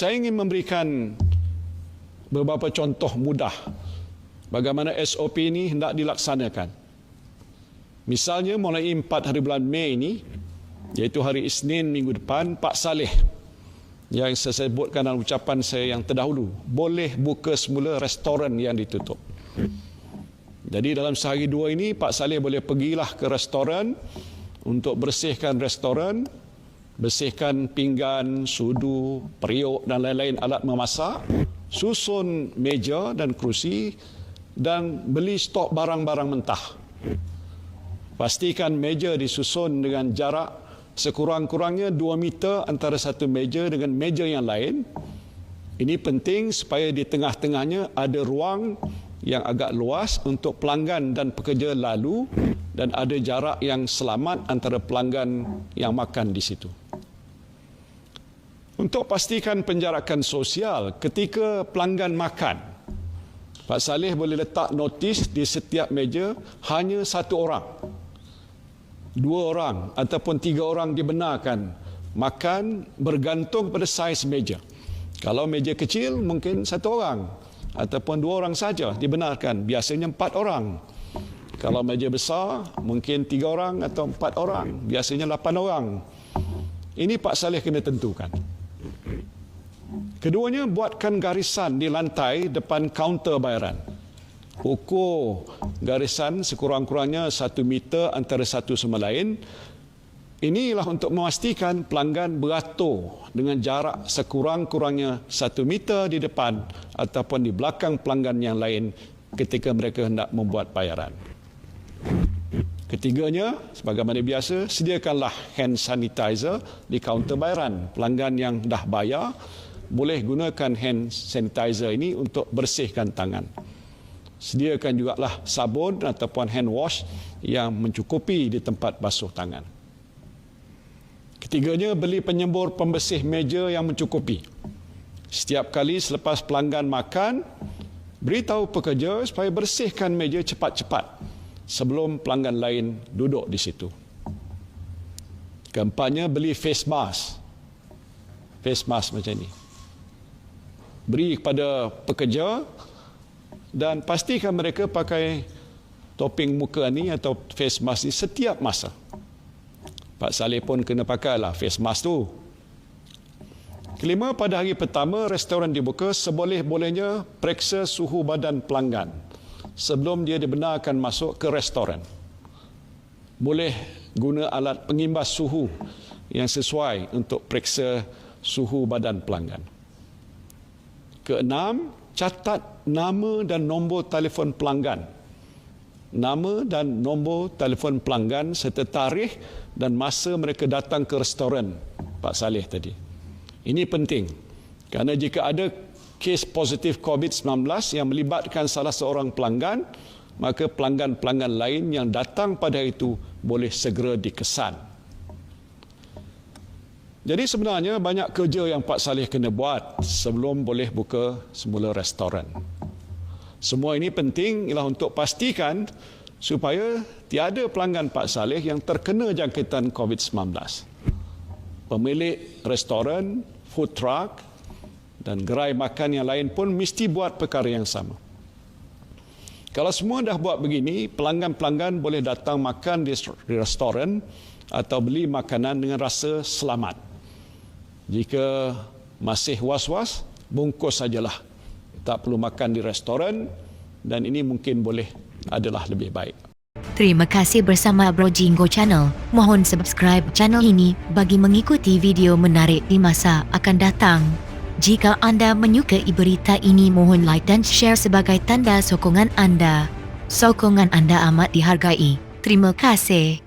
Saya ingin memberikan beberapa contoh mudah bagaimana SOP ini hendak dilaksanakan. Misalnya mulai 4 hari bulan Mei ini, iaitu hari Isnin minggu depan, Pak Saleh yang saya sebutkan dalam ucapan saya yang terdahulu boleh buka semula restoran yang ditutup. Jadi dalam sehari dua ini Pak Saleh boleh pergilah ke restoran untuk bersihkan restoran, bersihkan pinggan, sudu, periuk dan lain-lain alat memasak, susun meja dan kerusi dan beli stok barang-barang mentah. Pastikan meja disusun dengan jarak sekurang-kurangnya 2 meter antara satu meja dengan meja yang lain. Ini penting supaya di tengah-tengahnya ada ruang yang agak luas untuk pelanggan dan pekerja lalu dan ada jarak yang selamat antara pelanggan yang makan di situ. Untuk pastikan penjarakan sosial ketika pelanggan makan, Pak Saleh boleh letak notis di setiap meja hanya 1 orang, 2 orang ataupun 3 orang dibenarkan makan bergantung pada saiz meja. Kalau meja kecil mungkin 1 orang ataupun 2 orang saja dibenarkan, biasanya 4 orang. Kalau meja besar mungkin 3 orang atau 4 orang, biasanya 8 orang. Ini Pak Saleh kena tentukan. Keduanya, buatkan garisan di lantai depan kaunter bayaran. Ukur garisan sekurang-kurangnya 1 meter antara satu sama lain. Inilah untuk memastikan pelanggan beratur dengan jarak sekurang-kurangnya 1 meter di depan ataupun di belakang pelanggan yang lain ketika mereka hendak membuat bayaran. Ketiganya, sebagaimana biasa, sediakanlah hand sanitizer di kaunter bayaran. Pelanggan yang dah bayar boleh gunakan hand sanitizer ini untuk bersihkan tangan. Sediakan jugalah sabun ataupun hand wash yang mencukupi di tempat basuh tangan. Ketiganya, beli penyembur pembersih meja yang mencukupi. Setiap kali selepas pelanggan makan, beritahu pekerja supaya bersihkan meja cepat-cepat sebelum pelanggan lain duduk di situ. Keempatnya, beli face mask. Face mask macam ini. Beri kepada pekerja dan pastikan mereka pakai topeng muka ni atau face mask ni setiap masa. Pak Saleh pun kena pakailah face mask tu. Kelima, pada hari pertama restoran dibuka, seboleh-bolehnya periksa suhu badan pelanggan sebelum dia dibenarkan masuk ke restoran. Boleh guna alat pengimbas suhu yang sesuai untuk periksa suhu badan pelanggan. Keenam, catat nama dan nombor telefon pelanggan. Nama dan nombor telefon pelanggan serta tarikh dan masa mereka datang ke restoran Pak Saleh tadi. Ini penting kerana jika ada kes positif COVID-19 yang melibatkan salah seorang pelanggan, maka pelanggan-pelanggan lain yang datang pada itu boleh segera dikesan. Jadi sebenarnya banyak kerja yang Pak Saleh kena buat sebelum boleh buka semula restoran. Semua ini penting ialah untuk pastikan supaya tiada pelanggan Pak Saleh yang terkena jangkitan COVID-19. Pemilik restoran, food truck dan gerai makan yang lain pun mesti buat perkara yang sama. Kalau semua dah buat begini, pelanggan-pelanggan boleh datang makan di restoran atau beli makanan dengan rasa selamat. Jika masih was-was, bungkus sajalah. Tak perlu makan di restoran dan ini mungkin boleh adalah lebih baik. Terima kasih bersama Bro Jinggo Channel. Mohon subscribe channel ini bagi mengikuti video menarik di masa akan datang. Jika anda menyukai berita ini, mohon like dan share sebagai tanda sokongan anda. Sokongan anda amat dihargai. Terima kasih.